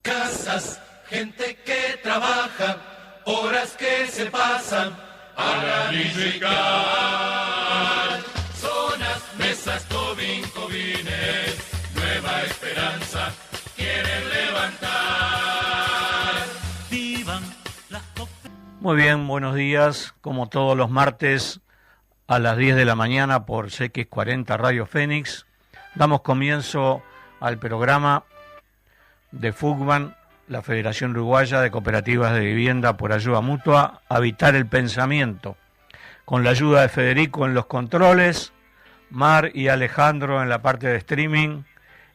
Casas, gente que trabaja, horas que se pasan para edificar. Zonas, mesas, cobines, nueva esperanza quieren levantar. Muy bien, buenos días, como todos los martes a las 10 de la mañana por CX40 Radio Fénix. Damos comienzo al programa de FUCBAN, la Federación Uruguaya de Cooperativas de Vivienda por Ayuda Mutua, Habitar el Pensamiento, con la ayuda de Federico en los controles, Mar y Alejandro en la parte de streaming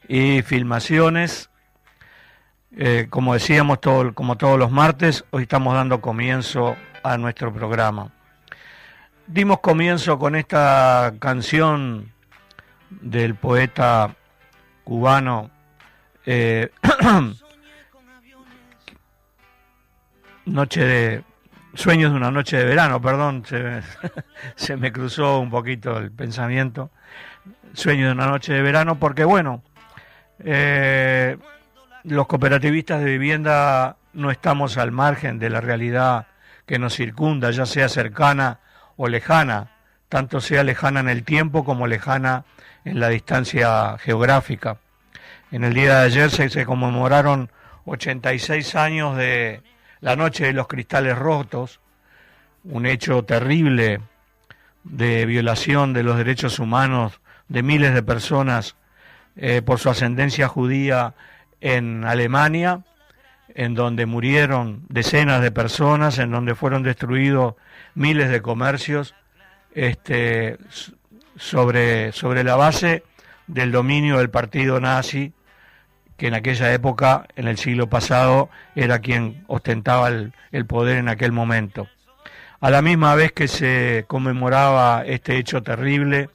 y filmaciones. Como decíamos, como todos los martes, hoy estamos dando comienzo a nuestro programa. Dimos comienzo con esta canción del poeta cubano Sueños de una noche de verano, perdón, se me cruzó un poquito el pensamiento. Sueños de una noche de verano, porque bueno, los cooperativistas de vivienda no estamos al margen de la realidad que nos circunda, ya sea cercana o lejana, tanto sea lejana en el tiempo como lejana en la distancia geográfica. En el día de ayer se conmemoraron 86 años de la Noche de los Cristales Rotos, un hecho terrible de violación de los derechos humanos de miles de personas por su ascendencia judía en Alemania, en donde murieron decenas de personas, en donde fueron destruidos miles de comercios, sobre la base del dominio del partido nazi, que en aquella época, en el siglo pasado, era quien ostentaba el poder en aquel momento. A la misma vez que se conmemoraba este hecho terrible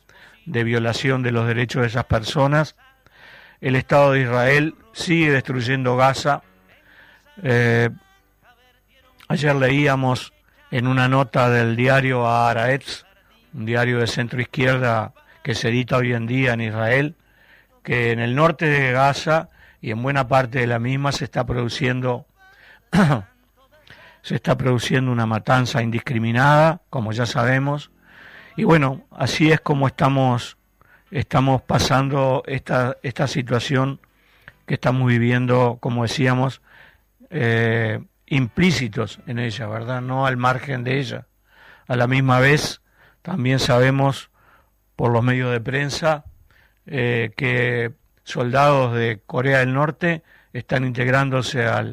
de violación de los derechos de esas personas, el Estado de Israel sigue destruyendo Gaza. Ayer leíamos en una nota del diario Haaretz, un diario de centro izquierda que se edita hoy en día en Israel, que en el norte de Gaza y en buena parte de la misma se está produciendo una matanza indiscriminada, como ya sabemos, y bueno, así es como estamos pasando esta situación que estamos viviendo, como decíamos, implícitos en ella, ¿verdad? No al margen de ella. A la misma vez, también sabemos por los medios de prensa que soldados de Corea del Norte están integrándose a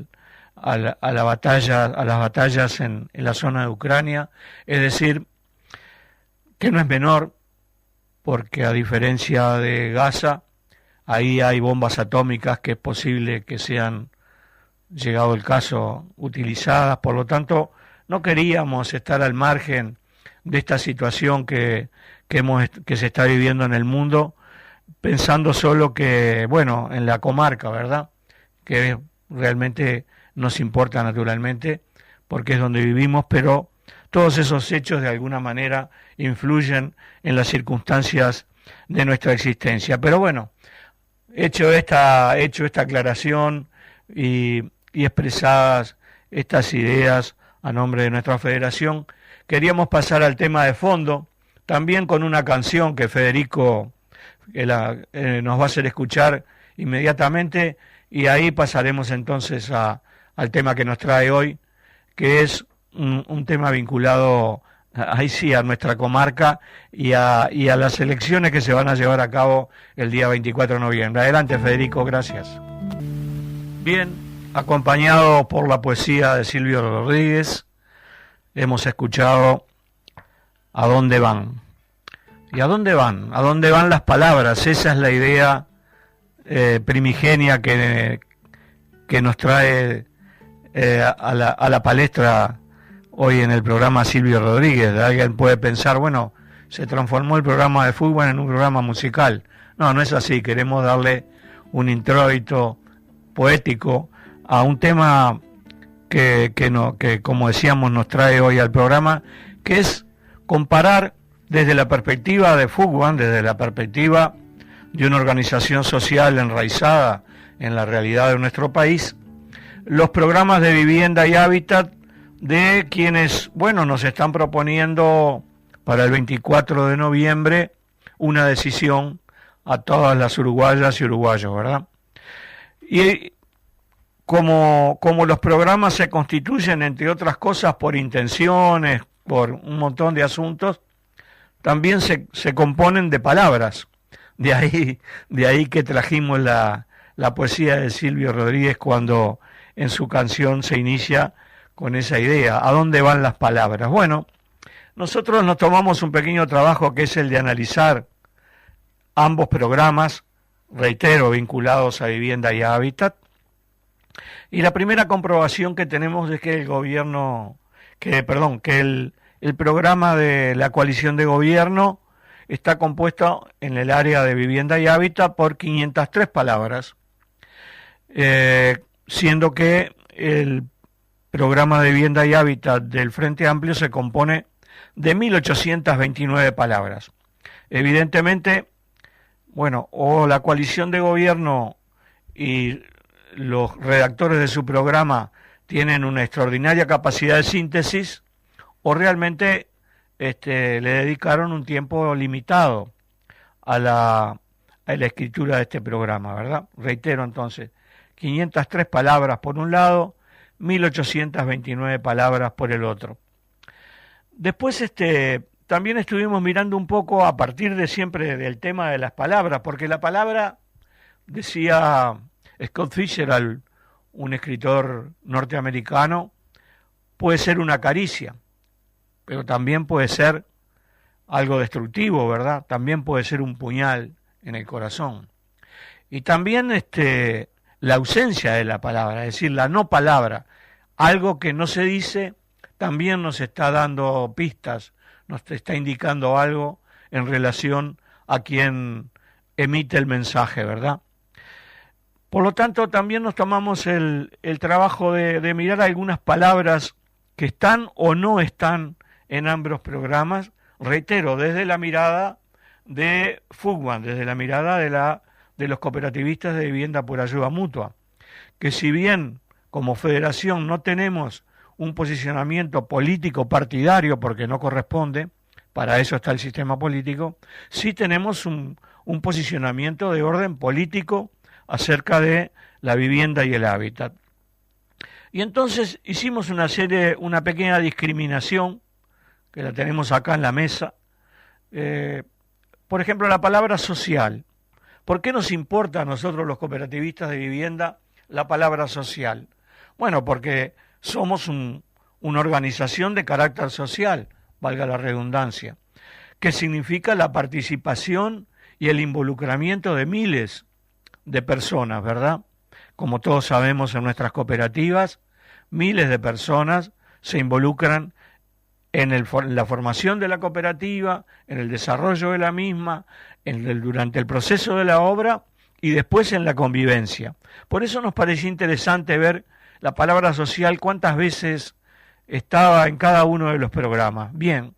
las batallas en la zona de Ucrania, es decir, que no es menor, porque a diferencia de Gaza, ahí hay bombas atómicas que es posible que sean, llegado el caso, utilizadas. Por lo tanto, no queríamos estar al margen de esta situación que se está viviendo en el mundo, pensando solo que, bueno, en la comarca, ¿verdad?, que realmente nos importa naturalmente, porque es donde vivimos, pero todos esos hechos de alguna manera influyen en las circunstancias de nuestra existencia. Pero bueno, hecho esta aclaración y expresadas estas ideas a nombre de nuestra federación, queríamos pasar al tema de fondo, también con una canción que Federico nos va a hacer escuchar inmediatamente, y ahí pasaremos entonces al tema que nos trae hoy, que es un tema vinculado ahí sí a nuestra comarca y a las elecciones que se van a llevar a cabo el día 24 de noviembre. Adelante, Federico, gracias. Bien, acompañado por la poesía de Silvio Rodríguez, hemos escuchado ¿A dónde van? ¿Y a dónde van? ¿A dónde van las palabras? Esa es la idea primigenia que nos trae a la palestra hoy en el programa Silvio Rodríguez. Alguien puede pensar, bueno, se transformó el programa de fútbol en un programa musical. No, no es así. Queremos darle un introito poético a un tema que como decíamos nos trae hoy al programa, que es comparar desde la perspectiva de FUCBAN, desde la perspectiva de una organización social enraizada en la realidad de nuestro país, los programas de vivienda y hábitat de quienes, bueno, nos están proponiendo para el 24 de noviembre una decisión a todas las uruguayas y uruguayos, ¿verdad? Y como los programas se constituyen, entre otras cosas, por intenciones, por un montón de asuntos, también se componen de palabras. De ahí que trajimos la poesía de Silvio Rodríguez cuando en su canción se inicia con esa idea. ¿A dónde van las palabras? Bueno, nosotros nos tomamos un pequeño trabajo que es el de analizar ambos programas, reitero, vinculados a vivienda y a hábitat. Y la primera comprobación que tenemos es que el programa de la coalición de gobierno está compuesto en el área de vivienda y hábitat por 503 palabras, siendo que el programa de vivienda y hábitat del Frente Amplio se compone de 1.829 palabras. Evidentemente, bueno, o la coalición de gobierno y los redactores de su programa tienen una extraordinaria capacidad de síntesis, o realmente le dedicaron un tiempo limitado a la escritura de este programa, ¿verdad? Reitero entonces, 503 palabras por un lado, 1.829 palabras por el otro. Después también estuvimos mirando un poco a partir de siempre del tema de las palabras, porque la palabra, decía Scott Fitzgerald, un escritor norteamericano, puede ser una caricia, pero también puede ser algo destructivo, ¿verdad? También puede ser un puñal en el corazón. Y también la ausencia de la palabra, es decir, la no palabra, algo que no se dice, también nos está dando pistas, nos está indicando algo en relación a quien emite el mensaje, ¿verdad? Por lo tanto, también nos tomamos el trabajo de mirar algunas palabras que están o no están en ambos programas, reitero, desde la mirada de Fugman, desde la mirada de los cooperativistas de vivienda por ayuda mutua, que si bien como federación no tenemos un posicionamiento político partidario, porque no corresponde, para eso está el sistema político, sí tenemos un posicionamiento de orden político acerca de la vivienda y el hábitat. Y entonces hicimos una pequeña discriminación, que la tenemos acá en la mesa. Por ejemplo, la palabra social. ¿Por qué nos importa a nosotros los cooperativistas de vivienda la palabra social? Bueno, porque somos una organización de carácter social, valga la redundancia, que significa la participación y el involucramiento de miles de personas, ¿verdad? Como todos sabemos, en nuestras cooperativas, miles de personas se involucran en la formación de la cooperativa, en el desarrollo de la misma, durante el proceso de la obra y después en la convivencia. Por eso nos pareció interesante ver la palabra social, cuántas veces estaba en cada uno de los programas. Bien,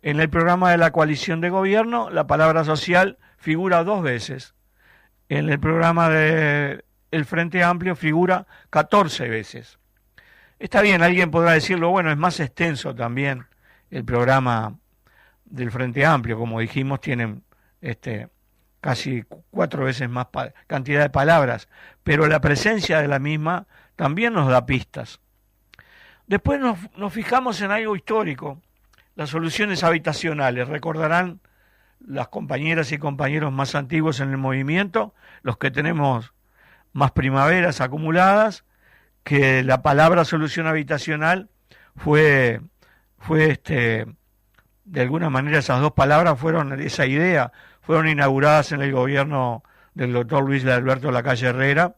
en el programa de la coalición de gobierno, la palabra social figura 2 veces. En el programa del Frente Amplio figura 14 veces. Está bien, alguien podrá decirlo, bueno, es más extenso también el programa del Frente Amplio, como dijimos, tienen casi 4 veces más cantidad de palabras, pero la presencia de la misma también nos da pistas. Después nos fijamos en algo histórico, las soluciones habitacionales. Recordarán las compañeras y compañeros más antiguos en el movimiento, los que tenemos más primaveras acumuladas, que la palabra solución habitacional fue de alguna manera esas 2 palabras esa idea fueron inauguradas en el gobierno del doctor Luis Alberto Lacalle Herrera,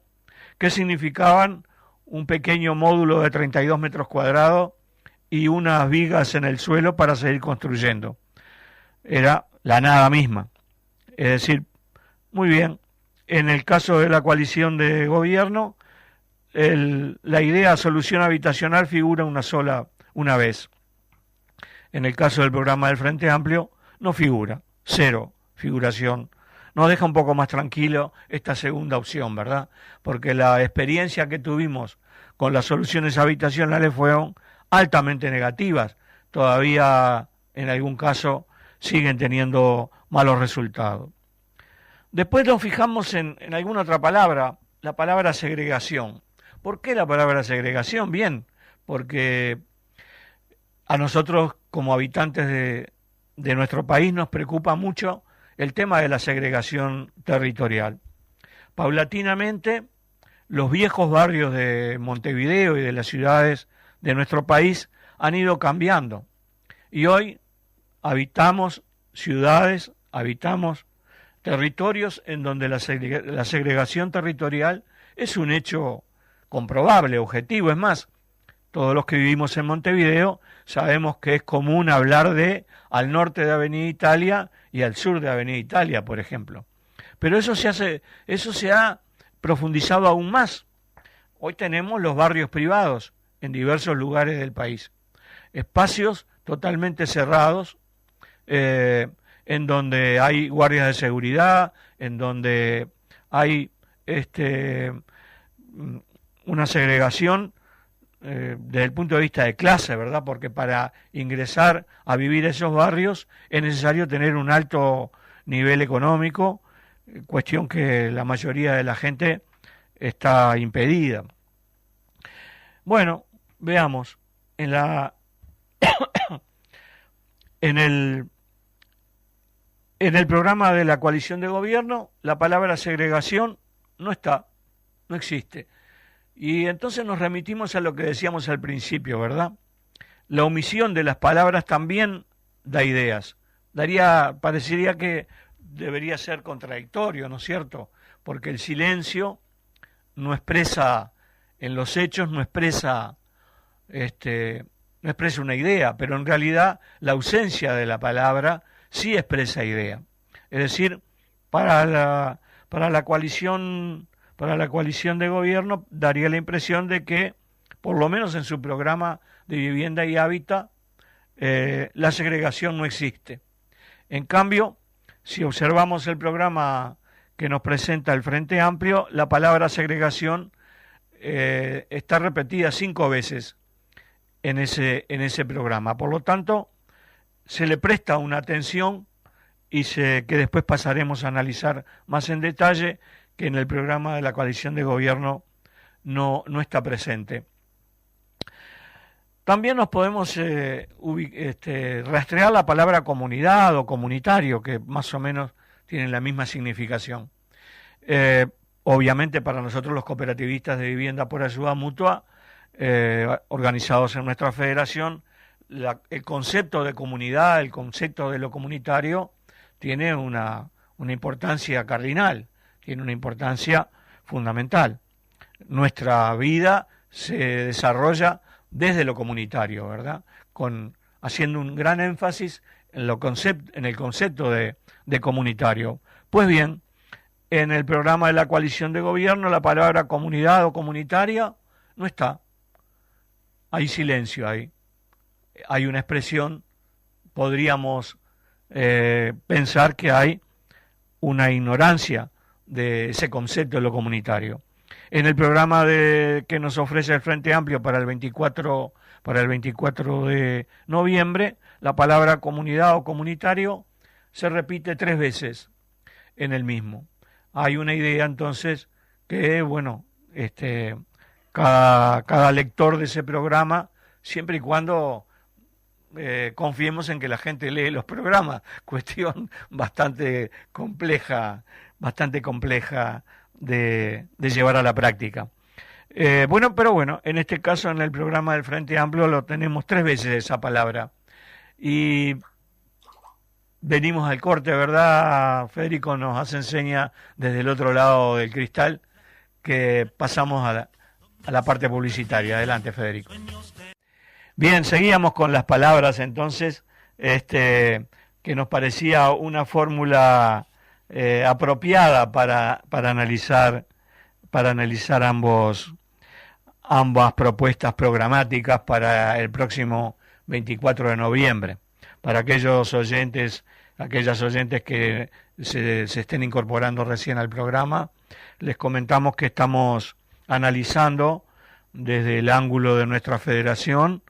que significaban un pequeño módulo de 32 metros cuadrados y unas vigas en el suelo para seguir construyendo. Era la nada misma. Es decir, muy bien, en el caso de la coalición de gobierno, la idea solución habitacional figura una vez. En el caso del programa del Frente Amplio, no figura, 0 figuración nos deja un poco más tranquilo esta segunda opción, ¿verdad? Porque la experiencia que tuvimos con las soluciones habitacionales fueron altamente negativas. Todavía en algún caso siguen teniendo malos resultados. Después nos fijamos en alguna otra palabra, la palabra segregación. ¿Por qué la palabra segregación? Bien, porque a nosotros como habitantes de nuestro país nos preocupa mucho el tema de la segregación territorial. Paulatinamente, los viejos barrios de Montevideo y de las ciudades de nuestro país han ido cambiando. Y hoy habitamos ciudades, habitamos territorios en donde la segregación territorial es un hecho comprobable, objetivo. Es más, todos los que vivimos en Montevideo sabemos que es común hablar de al norte de Avenida Italia y al sur de Avenida Italia, por ejemplo. Pero eso se ha profundizado aún más. Hoy tenemos los barrios privados en diversos lugares del país. Espacios totalmente cerrados, en donde hay guardias de seguridad, en donde hay una segregación desde el punto de vista de clase, ¿verdad? Porque para ingresar a vivir esos barrios es necesario tener un alto nivel económico, cuestión que la mayoría de la gente está impedida. Bueno, veamos, en el programa de la coalición de gobierno, la palabra segregación no está, no existe. Y entonces nos remitimos a lo que decíamos al principio, ¿verdad? La omisión de las palabras también da ideas. Parecería que debería ser contradictorio, ¿no es cierto? Porque el silencio no expresa, en los hechos no expresa una idea, pero en realidad la ausencia de la palabra sí expresa idea. Es decir, para la coalición de gobierno daría la impresión de que, por lo menos en su programa de vivienda y hábitat, la segregación no existe. En cambio, si observamos el programa que nos presenta el Frente Amplio, la palabra segregación está repetida 5 veces en ese programa. Por lo tanto, se le presta una atención que después pasaremos a analizar más en detalle, que en el programa de la coalición de gobierno no está presente. También nos podemos rastrear la palabra comunidad o comunitario, que más o menos tienen la misma significación. Obviamente para nosotros los cooperativistas de vivienda por ayuda mutua, organizados en nuestra federación, el concepto de comunidad, el concepto de lo comunitario, tiene una importancia cardinal, tiene una importancia fundamental. Nuestra vida se desarrolla desde lo comunitario, ¿verdad? Haciendo un gran énfasis en el concepto de comunitario. Pues bien, en el programa de la coalición de gobierno la palabra comunidad o comunitaria no está. Hay silencio ahí. Hay una expresión, podríamos pensar que hay una ignorancia de ese concepto de lo comunitario. En el programa que nos ofrece el Frente Amplio para el 24 de noviembre, la palabra comunidad o comunitario se repite 3 veces en el mismo. Hay una idea entonces que, cada lector de ese programa, siempre y cuando confiemos en que la gente lee los programas, cuestión bastante compleja de llevar a la práctica. Pero en este caso en el programa del Frente Amplio lo tenemos 3 veces esa palabra. Y venimos al corte, ¿verdad? Federico nos hace enseña desde el otro lado del cristal que pasamos a la parte publicitaria. Adelante, Federico. Bien, seguíamos con las palabras entonces, que nos parecía una fórmula apropiada para analizar ambas propuestas programáticas para el próximo 24 de noviembre. Para aquellos oyentes aquellas oyentes que se estén incorporando recién al programa, les comentamos que estamos analizando desde el ángulo de nuestra federación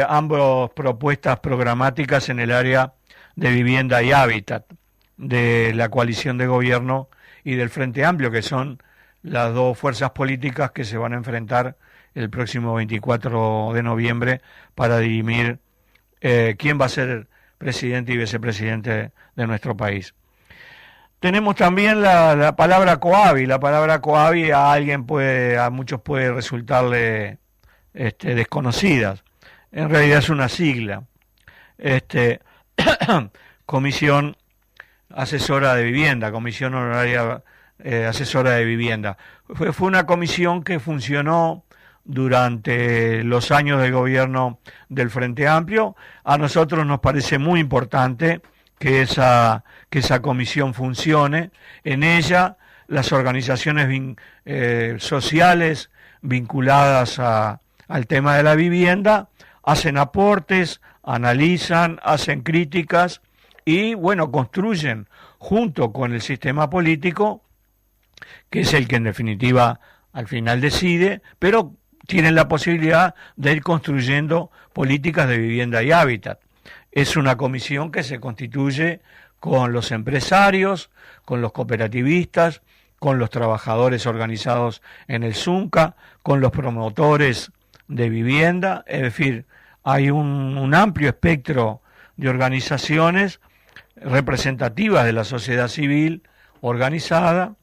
ambas propuestas programáticas en el área de vivienda y hábitat de la coalición de gobierno y del Frente Amplio, que son las dos fuerzas políticas que se van a enfrentar el próximo 24 de noviembre para dirimir quién va a ser presidente y vicepresidente de nuestro país. Tenemos también la palabra COABI. La palabra COABI a muchos puede resultarle desconocidas. En realidad es una sigla. Comisión Asesora de Vivienda, Comisión Honoraria Asesora de Vivienda. Fue una comisión que funcionó durante los años del gobierno del Frente Amplio. A nosotros nos parece muy importante que esa comisión funcione. En ella las organizaciones sociales vinculadas al tema de la vivienda hacen aportes, analizan, hacen críticas y, bueno, construyen junto con el sistema político, que es el que en definitiva al final decide, pero tienen la posibilidad de ir construyendo políticas de vivienda y hábitat. Es una comisión que se constituye con los empresarios, con los cooperativistas, con los trabajadores organizados en el ZUNCA, con los promotores de vivienda, es decir, hay un amplio espectro de organizaciones representativas de la sociedad civil organizada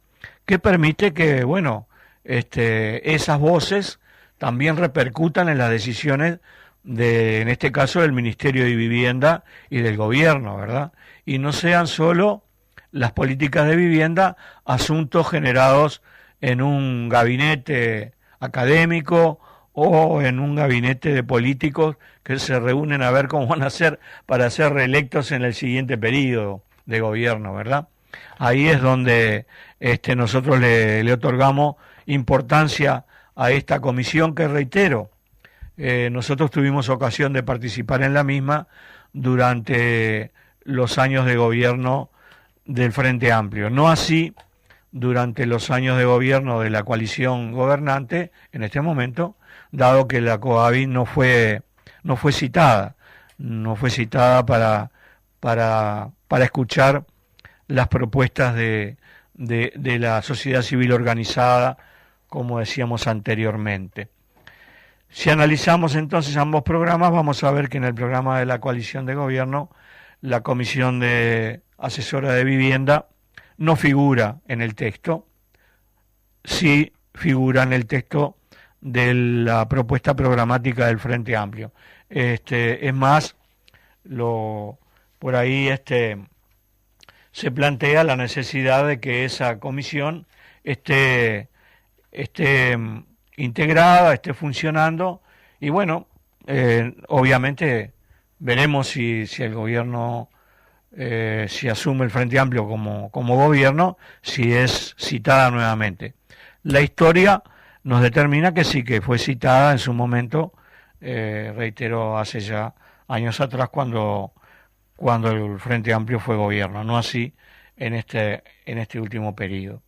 que permite que, bueno, esas voces también repercutan en las decisiones en este caso, del Ministerio de Vivienda y del Gobierno, ¿verdad? Y no sean solo las políticas de vivienda asuntos generados en un gabinete académico o en un gabinete de políticos que se reúnen a ver cómo van a hacer para ser reelectos en el siguiente periodo de gobierno, ¿verdad? Ahí es donde nosotros le otorgamos importancia a esta comisión que, reitero, nosotros tuvimos ocasión de participar en la misma durante los años de gobierno del Frente Amplio. No así durante los años de gobierno de la coalición gobernante en este momento, dado que la COABI no fue citada para escuchar las propuestas de la sociedad civil organizada, como decíamos anteriormente. Si analizamos entonces ambos programas, vamos a ver que en el programa de la coalición de gobierno, la Comisión de Asesora de Vivienda no figura en el texto, sí figura en el texto de la propuesta programática del Frente Amplio. Es más, por ahí se plantea la necesidad de que esa comisión esté integrada, esté funcionando, y bueno, obviamente veremos si el gobierno, si asume el Frente Amplio como gobierno, si es citada nuevamente. La historia nos determina que sí, que fue citada en su momento, reitero, hace ya años atrás cuando el Frente Amplio fue gobierno, no así en este último periodo.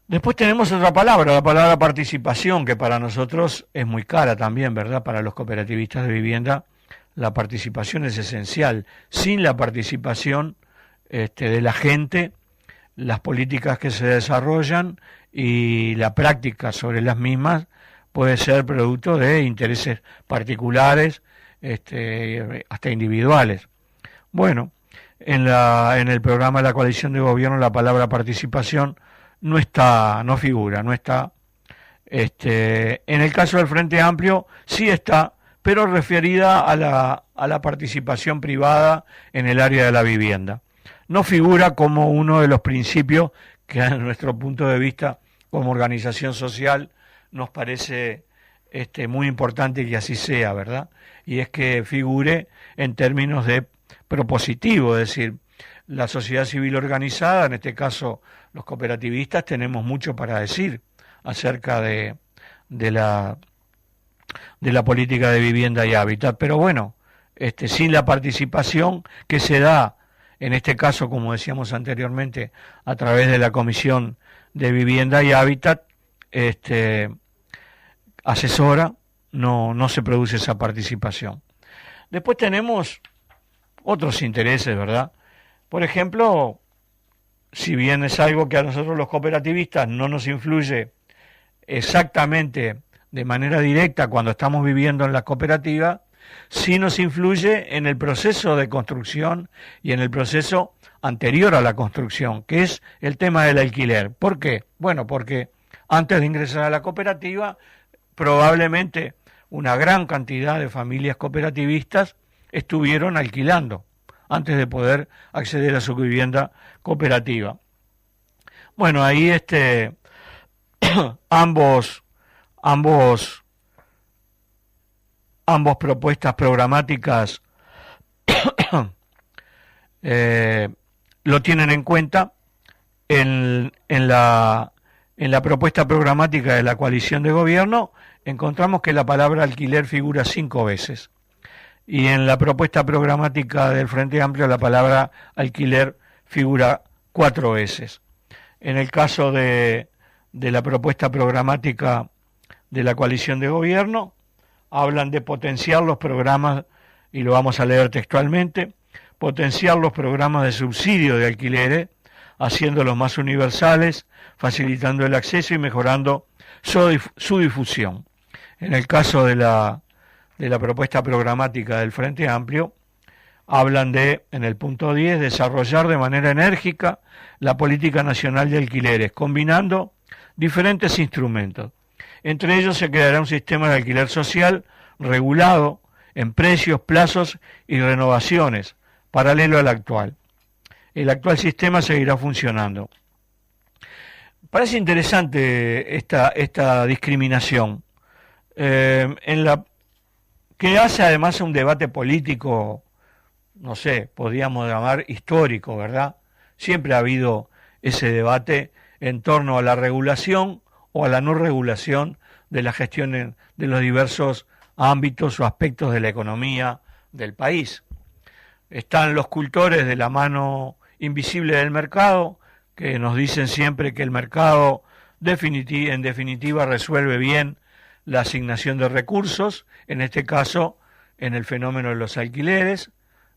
Después tenemos otra palabra, la palabra participación, que para nosotros es muy cara también, ¿verdad? Para los cooperativistas de vivienda, la participación es esencial. Sin la participación de la gente, las políticas que se desarrollan y la práctica sobre las mismas puede ser producto de intereses particulares, hasta individuales. Bueno, en el programa de la coalición de gobierno la palabra participación no figura. En el caso del Frente Amplio sí está, pero referida a la participación privada en el área de la vivienda. No figura como uno de los principios que, desde nuestro punto de vista como organización social, nos parece muy importante que así sea, ¿verdad? Y es que figure en términos de propositivo, es decir, la sociedad civil organizada, en este caso los cooperativistas, tenemos mucho para decir acerca de la política de vivienda y hábitat, pero bueno, sin la participación que se da, en este caso, como decíamos anteriormente, a través de la Comisión de Vivienda y Hábitat, asesora, no se produce esa participación. Después tenemos otros intereses, ¿verdad? Por ejemplo, si bien es algo que a nosotros los cooperativistas no nos influye exactamente de manera directa cuando estamos viviendo en la cooperativa, sí nos influye en el proceso de construcción y en el proceso anterior a la construcción, que es el tema del alquiler. ¿Por qué? Bueno, porque antes de ingresar a la cooperativa, probablemente una gran cantidad de familias cooperativistas estuvieron alquilando antes de poder acceder a su vivienda cooperativa. Bueno, ahí ambos propuestas programáticas lo tienen en cuenta. En la propuesta programática de la coalición de gobierno encontramos que la palabra alquiler figura 5 veces, y en la propuesta programática del Frente Amplio la palabra alquiler figura 4 veces. En el caso de la propuesta programática de la coalición de gobierno, hablan de potenciar los programas, y lo vamos a leer textualmente: potenciar los programas de subsidio de alquileres, haciéndolos más universales, facilitando el acceso y mejorando su difusión. En el caso de la propuesta programática del Frente Amplio, hablan de, en el punto 10, desarrollar de manera enérgica la política nacional de alquileres, combinando diferentes instrumentos. Entre ellos se creará un sistema de alquiler social regulado en precios, plazos y renovaciones, paralelo al actual. El actual sistema seguirá funcionando. Parece interesante esta discriminación, que hace además un debate político, no sé, podríamos llamar histórico, ¿verdad? Siempre ha habido ese debate en torno a la regulación o a la no regulación de la gestión de los diversos ámbitos o aspectos de la economía del país. Están los cultores de la mano invisible del mercado, que nos dicen siempre que el mercado en definitiva resuelve bien la asignación de recursos, en este caso en el fenómeno de los alquileres.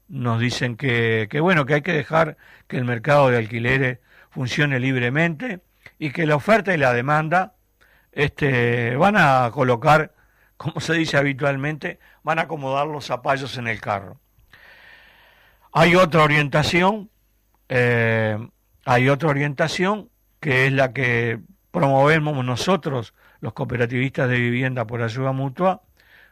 Nos dicen que hay que dejar que el mercado de alquileres funcione libremente y que la oferta y la demanda van a colocar, como se dice habitualmente, van a acomodar los zapallos en el carro. Hay otra orientación que es la que promovemos nosotros, los cooperativistas de vivienda por ayuda mutua,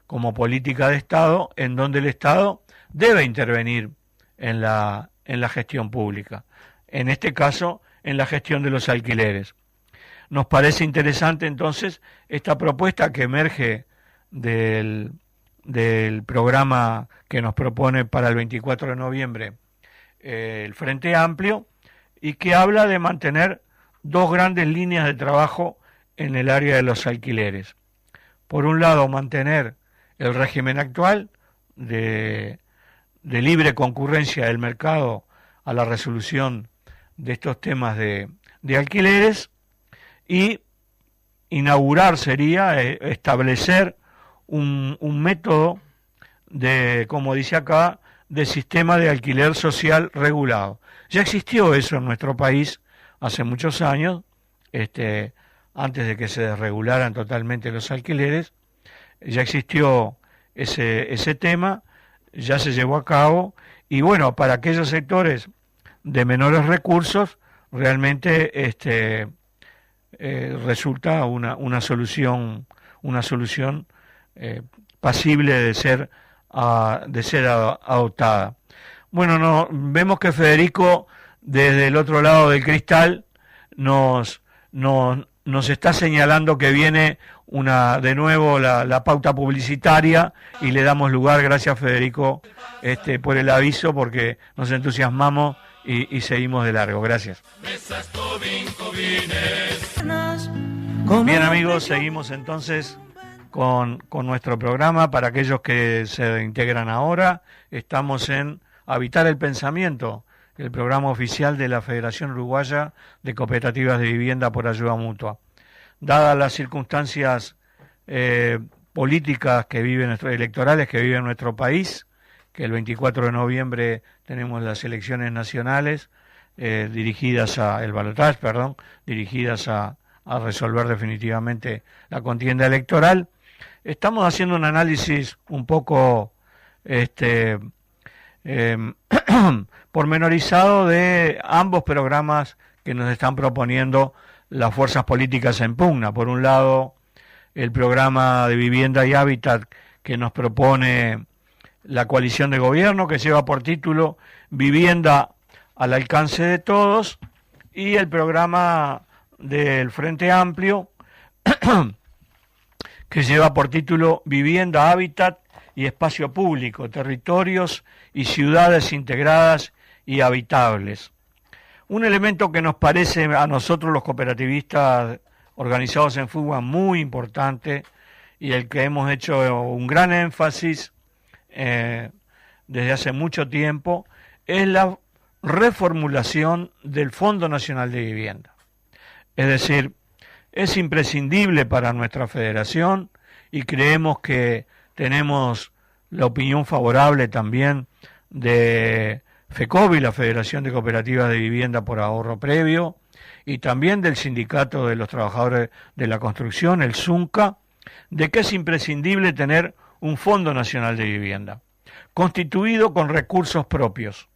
como política de Estado, en donde el Estado debe intervenir en la gestión pública, en este caso en la gestión de los alquileres. Nos parece interesante entonces esta propuesta que emerge del programa que nos propone para el 24 de noviembre el Frente Amplio, y que habla de mantener dos grandes líneas de trabajo en el área de los alquileres. Por un lado, mantener el régimen actual de libre concurrencia del mercado a la resolución de estos temas de alquileres, y inaugurar sería establecer un método de, como dice acá, de sistema de alquiler social regulado. Ya existió eso en nuestro país hace muchos años, antes de que se desregularan totalmente los alquileres, ya existió ese tema, ya se llevó a cabo, y bueno, para aquellos sectores de menores recursos, realmente resulta una solución pasible de ser adoptada. Bueno, vemos que Federico, desde el otro lado del cristal, nos está señalando que viene de nuevo la pauta publicitaria, y le damos lugar. Gracias, Federico, por el aviso, porque nos entusiasmamos y seguimos de largo. Gracias. Bien, amigos, seguimos entonces con nuestro programa. Para aquellos que se integran ahora, estamos en Habitar el Pensamiento, el programa oficial de la Federación Uruguaya de Cooperativas de Vivienda por Ayuda Mutua. Dadas las circunstancias políticas electorales que vive nuestro país, que el 24 de noviembre tenemos las elecciones nacionales dirigidas a resolver definitivamente la contienda electoral. Estamos haciendo un análisis un poco pormenorizado de ambos programas que nos están proponiendo las fuerzas políticas en pugna. Por un lado, el programa de vivienda y hábitat que nos propone la coalición de gobierno, que lleva por título Vivienda al alcance de todos, y el programa del Frente Amplio que lleva por título Vivienda, Hábitat y Espacio Público, Territorios y Ciudades Integradas y Habitables. Un elemento que nos parece a nosotros los cooperativistas organizados en FUGA muy importante, y el que hemos hecho un gran énfasis desde hace mucho tiempo, es la reformulación del Fondo Nacional de Vivienda. Es decir, es imprescindible para nuestra federación, y creemos que tenemos la opinión favorable también de FECOVI, la Federación de Cooperativas de Vivienda por Ahorro Previo, y también del Sindicato de los Trabajadores de la Construcción, el SUNCA, de que es imprescindible tener un Fondo Nacional de Vivienda, constituido con recursos propios.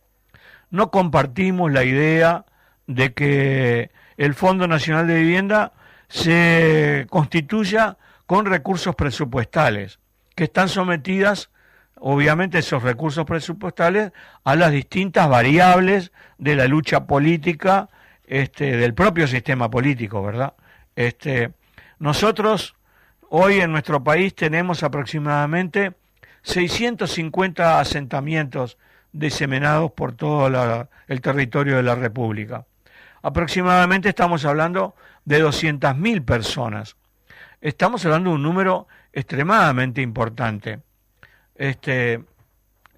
No compartimos la idea de que el Fondo Nacional de Vivienda se constituya con recursos presupuestales, que están sometidas, obviamente, esos recursos presupuestales a las distintas variables de la lucha política del propio sistema político, ¿verdad? Nosotros hoy en nuestro país tenemos aproximadamente 650 asentamientos diseminados por todo el territorio de la República. Aproximadamente estamos hablando de 200.000 personas. Estamos hablando de un número extremadamente importante.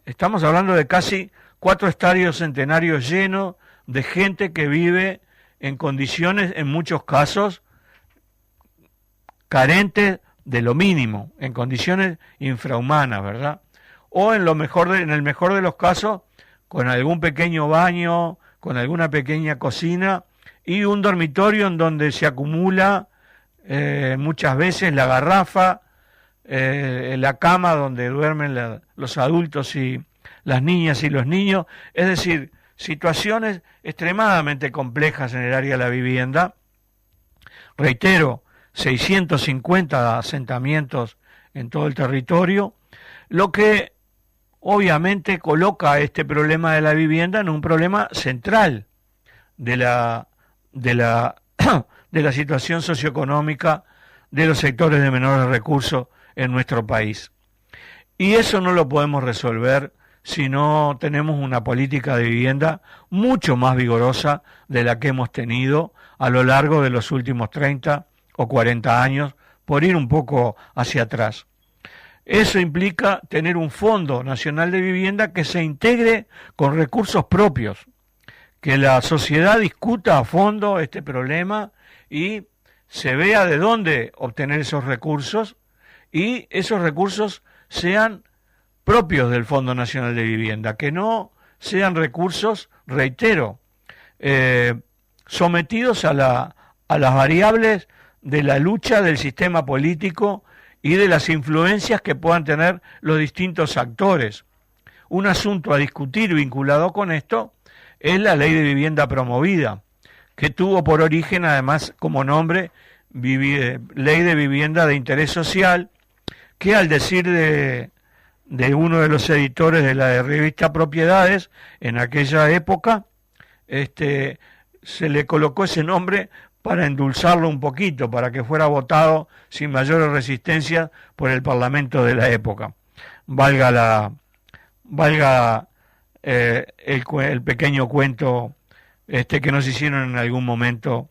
Estamos hablando de casi 4 estadios centenarios llenos de gente que vive en condiciones, en muchos casos, carentes de lo mínimo, en condiciones infrahumanas, ¿verdad? O en el mejor de los casos, con algún pequeño baño, con alguna pequeña cocina y un dormitorio en donde se acumula muchas veces la garrafa, la cama donde duermen los adultos y las niñas y los niños. Es decir, situaciones extremadamente complejas en el área de la vivienda. Reitero, 650 asentamientos en todo el territorio, lo que obviamente coloca este problema de la vivienda en un problema central de la situación socioeconómica de los sectores de menores recursos en nuestro país. Y eso no lo podemos resolver si no tenemos una política de vivienda mucho más vigorosa de la que hemos tenido a lo largo de los últimos 30 o 40 años, por ir un poco hacia atrás. Eso implica tener un Fondo Nacional de Vivienda que se integre con recursos propios, que la sociedad discuta a fondo este problema y se vea de dónde obtener esos recursos, y esos recursos sean propios del Fondo Nacional de Vivienda, que no sean recursos, reitero, sometidos a las variables de la lucha del sistema político y de las influencias que puedan tener los distintos actores. Un asunto a discutir vinculado con esto es la ley de vivienda promovida, que tuvo por origen además como nombre Ley de Vivienda de Interés Social, que al decir de uno de los editores de la revista Propiedades en aquella época, se le colocó ese nombre para endulzarlo un poquito, para que fuera votado sin mayores resistencias por el Parlamento de la época. Valga el pequeño cuento que nos hicieron en algún momento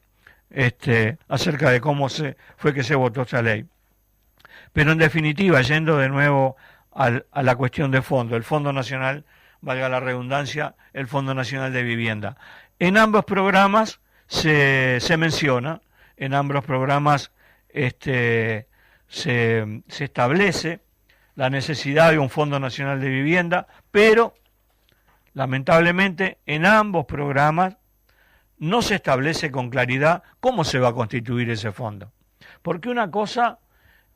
acerca de cómo fue que se votó esa ley. Pero en definitiva, yendo de nuevo a la cuestión de fondo, el Fondo Nacional, valga la redundancia, el Fondo Nacional de Vivienda. En ambos programas se menciona, en ambos programas se establece la necesidad de un Fondo Nacional de Vivienda, pero lamentablemente en ambos programas no se establece con claridad cómo se va a constituir ese fondo. Porque una cosa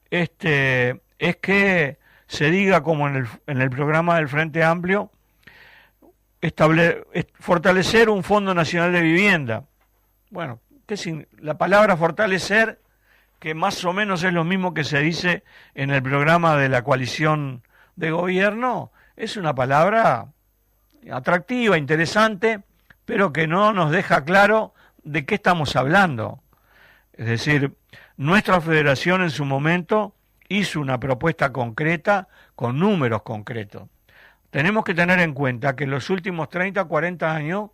es que se diga, como en el programa del Frente Amplio, fortalecer un Fondo Nacional de Vivienda. Bueno, la palabra fortalecer, que más o menos es lo mismo que se dice en el programa de la coalición de gobierno, es una palabra atractiva, interesante, pero que no nos deja claro de qué estamos hablando. Es decir, nuestra federación en su momento hizo una propuesta concreta con números concretos. Tenemos que tener en cuenta que en los últimos 30, 40 años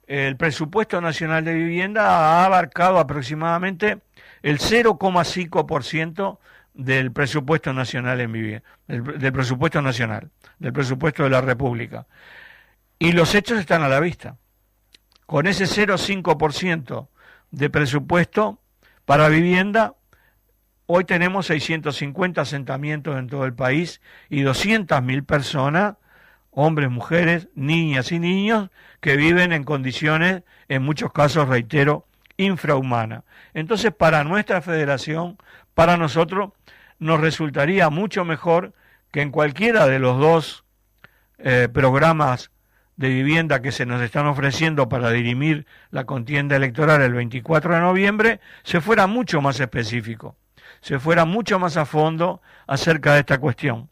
el presupuesto nacional de vivienda ha abarcado aproximadamente el 0,5% del presupuesto nacional en vivienda, del presupuesto nacional, del presupuesto de la República. Y los hechos están a la vista. Con ese 0,5% de presupuesto para vivienda, hoy tenemos 650 asentamientos en todo el país y 200.000 personas, hombres, mujeres, niñas y niños, que viven en condiciones, en muchos casos, reitero, infrahumanas. Entonces, para nuestra federación, para nosotros, nos resultaría mucho mejor que en cualquiera de los dos programas de vivienda que se nos están ofreciendo para dirimir la contienda electoral el 24 de noviembre, se fuera mucho más específico, se fuera mucho más a fondo acerca de esta cuestión.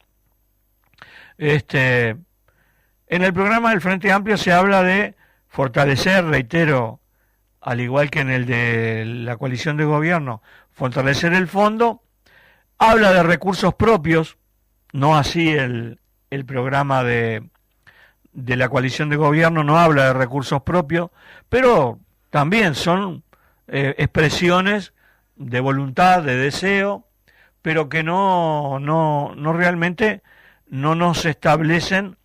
En el programa del Frente Amplio se habla de fortalecer, reitero, al igual que en el de la coalición de gobierno, fortalecer el fondo, habla de recursos propios, no así el programa de la coalición de gobierno, no habla de recursos propios, pero también son expresiones de voluntad, de deseo, pero que no realmente no nos establecen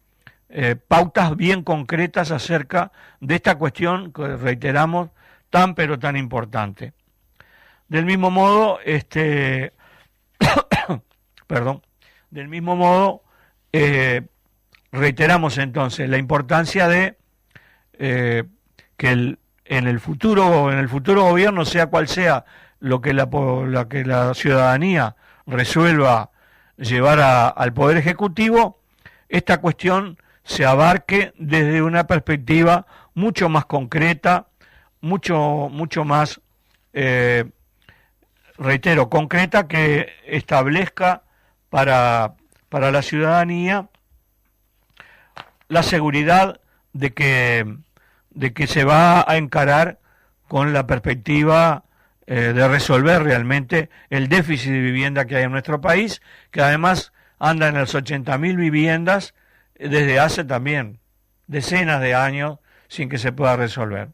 pautas bien concretas acerca de esta cuestión que reiteramos tan pero tan importante. Del mismo modo, del mismo modo, reiteramos entonces la importancia de que en el futuro gobierno, sea cual sea lo que la ciudadanía resuelva llevar al Poder Ejecutivo, esta cuestión se abarque desde una perspectiva mucho más concreta, mucho más, reitero, concreta, que establezca para la ciudadanía la seguridad de que se va a encarar con la perspectiva de resolver realmente el déficit de vivienda que hay en nuestro país, que además anda en las 80.000 viviendas desde hace también decenas de años sin que se pueda resolver.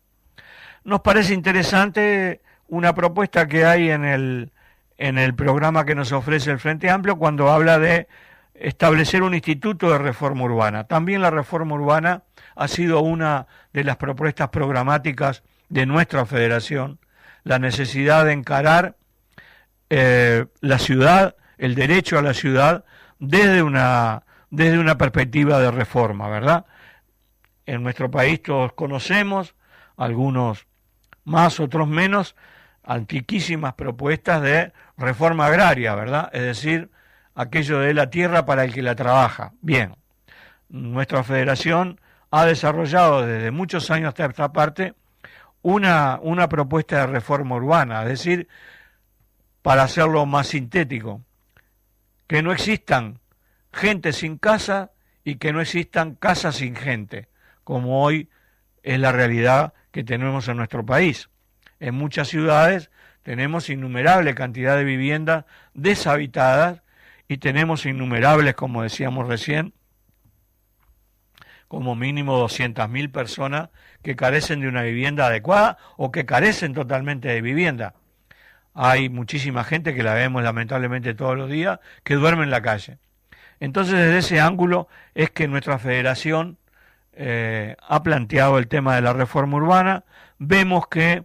Nos parece interesante una propuesta que hay en el programa que nos ofrece el Frente Amplio cuando habla de establecer un instituto de reforma urbana. También la reforma urbana ha sido una de las propuestas programáticas de nuestra federación, la necesidad de encarar la ciudad, el derecho a la ciudad, desde una perspectiva de reforma, ¿verdad? En nuestro país todos conocemos, algunos más, otros menos, antiquísimas propuestas de reforma agraria, ¿verdad? Es decir, aquello de la tierra para el que la trabaja. Bien, nuestra federación ha desarrollado desde muchos años hasta esta parte una propuesta de reforma urbana, es decir, para hacerlo más sintético, que no existan gente sin casa y que no existan casas sin gente, como hoy es la realidad que tenemos en nuestro país. En muchas ciudades tenemos innumerable cantidad de viviendas deshabitadas y tenemos innumerables, como decíamos recién, como mínimo 200.000 personas que carecen de una vivienda adecuada o que carecen totalmente de vivienda. hay muchísima gente que la vemos lamentablemente todos los días, que duerme en la calle. Entonces, desde ese ángulo es que nuestra federación ha planteado el tema de la reforma urbana. Vemos que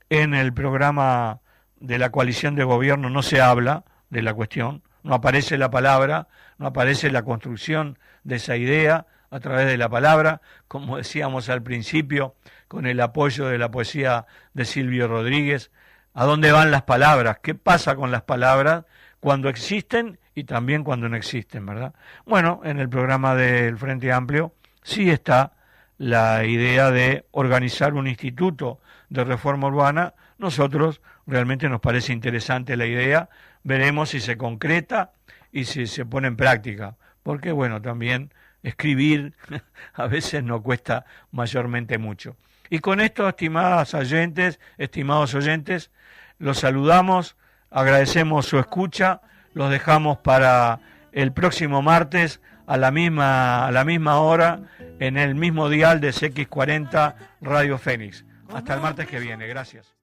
en el programa de la coalición de gobierno no se habla de la cuestión, no aparece la palabra, no aparece la construcción de esa idea a través de la palabra, como decíamos al principio, con el apoyo de la poesía de Silvio Rodríguez. ¿A dónde van las palabras? ¿Qué pasa con las palabras cuando existen y también cuando no existen, verdad? Bueno, en el programa del Frente Amplio sí está la idea de organizar un instituto de reforma urbana. Nosotros realmente nos parece interesante la idea, veremos si se concreta y si se pone en práctica, porque bueno, también escribir a veces no cuesta mayormente mucho. Y con esto, estimados oyentes, los saludamos, agradecemos su escucha, los dejamos para el próximo martes a la misma hora, en el mismo dial de CX40 Radio Fénix. Hasta el martes que viene, gracias.